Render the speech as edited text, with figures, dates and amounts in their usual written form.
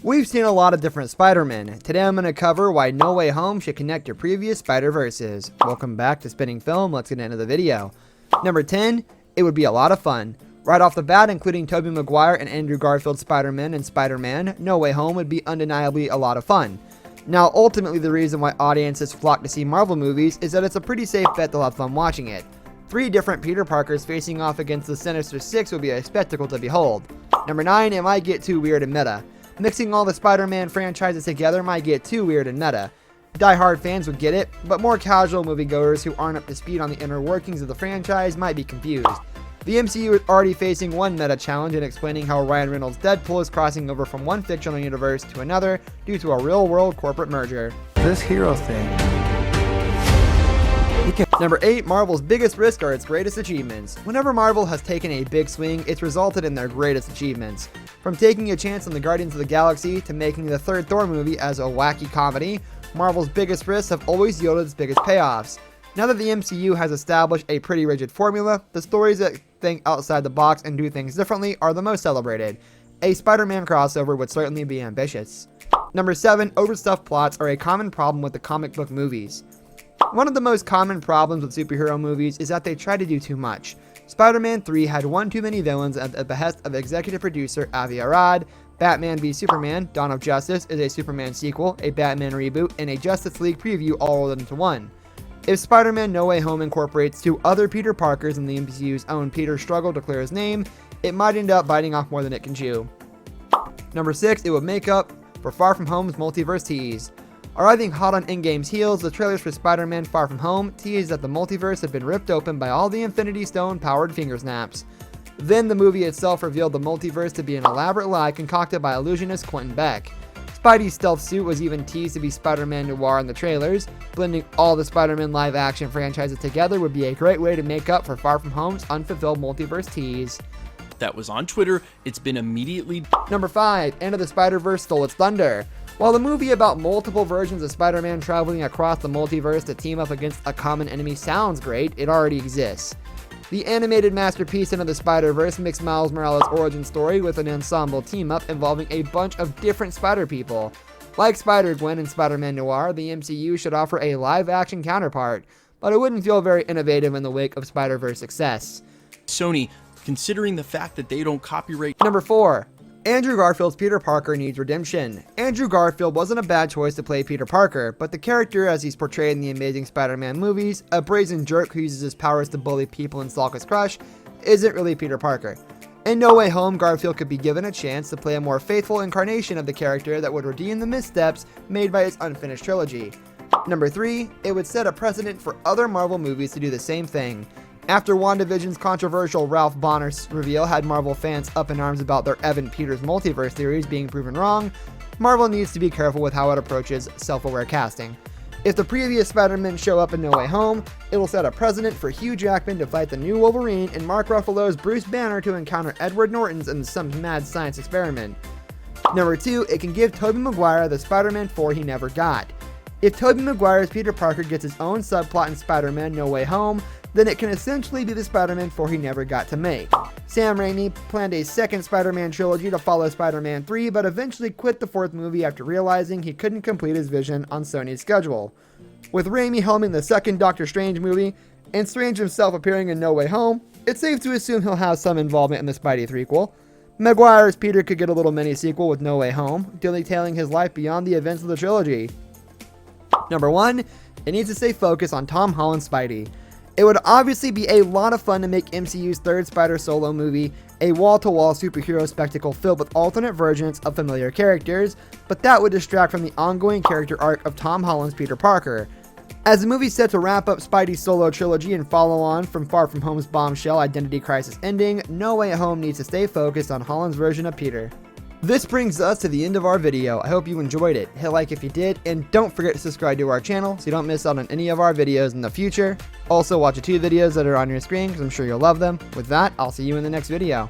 We've seen a lot of different Spider-Man. Today I'm going to cover why No Way Home should connect to previous Spider-Verses. Welcome back to Spinning Film, let's get into the video. Number 10, it would be a lot of fun. Right off the bat, including Tobey Maguire and Andrew Garfield's Spider-Man and Spider-Man, No Way Home would be undeniably a lot of fun. Now, ultimately the reason why audiences flock to see Marvel movies is that it's a pretty safe bet they'll have fun watching it. 3 different Peter Parkers facing off against the Sinister Six would be a spectacle to behold. Number 9, it might get too weird and meta. Mixing all the Spider-Man franchises together might get too weird and meta. Die-hard fans would get it, but more casual moviegoers who aren't up to speed on the inner workings of the franchise might be confused. The MCU is already facing one meta challenge in explaining how Ryan Reynolds' Deadpool is crossing over from one fictional universe to another due to a real-world corporate merger. This hero thing. Number 8, Marvel's biggest risk are its greatest achievements. Whenever Marvel has taken a big swing, it's resulted in their greatest achievements. From taking a chance on the Guardians of the Galaxy to making the third Thor movie as a wacky comedy, Marvel's biggest risks have always yielded its biggest payoffs. Now that the MCU has established a pretty rigid formula, the stories that think outside the box and do things differently are the most celebrated. A Spider-Man crossover would certainly be ambitious. Number 7, overstuffed plots are a common problem with the comic book movies. One of the most common problems with superhero movies is that they try to do too much. Spider-Man 3 had one too many villains at the behest of executive producer Avi Arad. Batman v Superman: Dawn of Justice is a Superman sequel, a Batman reboot, and a Justice League preview all rolled into one. If Spider-Man No Way Home incorporates 2 other Peter Parkers and the MCU's own Peter struggle to clear his name, it might end up biting off more than it can chew. Number 6, it would make up for Far From Home's multiverse tease. Arriving hot on Endgame's heels, the trailers for Spider-Man Far From Home teased that the multiverse had been ripped open by all the Infinity Stone-powered finger snaps. Then the movie itself revealed the multiverse to be an elaborate lie concocted by illusionist Quentin Beck. Spidey's stealth suit was even teased to be Spider-Man Noir in the trailers. Blending all the Spider-Man live-action franchises together would be a great way to make up for Far From Home's unfulfilled multiverse tease. That was on Twitter. It's been immediately... Number 5, Into the Spider-Verse stole its thunder. While the movie about multiple versions of Spider-Man traveling across the multiverse to team up against a common enemy sounds great, it already exists. The animated masterpiece Into the Spider-Verse mixed Miles Morales' origin story with an ensemble team-up involving a bunch of different Spider-People. Like Spider-Gwen and Spider-Man Noir, the MCU should offer a live-action counterpart, but it wouldn't feel very innovative in the wake of Spider-Verse success. Sony, considering the fact that they don't copyright... Number 4. Andrew Garfield's Peter Parker needs redemption. Andrew Garfield wasn't a bad choice to play Peter Parker, but the character as he's portrayed in the Amazing Spider-Man movies, a brazen jerk who uses his powers to bully people and stalk his crush, isn't really Peter Parker. In No Way Home, Garfield could be given a chance to play a more faithful incarnation of the character that would redeem the missteps made by his unfinished trilogy. Number 3, it would set a precedent for other Marvel movies to do the same thing. After WandaVision's controversial Ralph Bonner reveal had Marvel fans up in arms about their Evan Peters multiverse theories being proven wrong, Marvel needs to be careful with how it approaches self-aware casting. If the previous Spider-Men show up in No Way Home, it will set a precedent for Hugh Jackman to fight the new Wolverine and Mark Ruffalo's Bruce Banner to encounter Edward Norton's in some mad science experiment. Number 2, it can give Tobey Maguire the Spider-Man 4 he never got. If Tobey Maguire's Peter Parker gets his own subplot in Spider-Man No Way Home, then it can essentially be the Spider-Man 4 he never got to make. Sam Raimi planned a second Spider-Man trilogy to follow Spider-Man 3, but eventually quit the 4th movie after realizing he couldn't complete his vision on Sony's schedule. With Raimi helming the second Doctor Strange movie, and Strange himself appearing in No Way Home, it's safe to assume he'll have some involvement in the Spidey threequel. Maguire's Peter could get a little mini-sequel with No Way Home, detailing his life beyond the events of the trilogy. Number 1, it needs to stay focused on Tom Holland's Spidey. It would obviously be a lot of fun to make MCU's 3rd Spider solo movie a wall-to-wall superhero spectacle filled with alternate versions of familiar characters, but that would distract from the ongoing character arc of Tom Holland's Peter Parker. As the movie's set to wrap up Spidey's solo trilogy and follow on from Far From Home's bombshell identity crisis ending, No Way Home needs to stay focused on Holland's version of Peter. This brings us to the end of our video. I hope you enjoyed it. Hit like if you did, and don't forget to subscribe to our channel so you don't miss out on any of our videos in the future. Also, watch the 2 videos that are on your screen because I'm sure you'll love them. With that, I'll see you in the next video.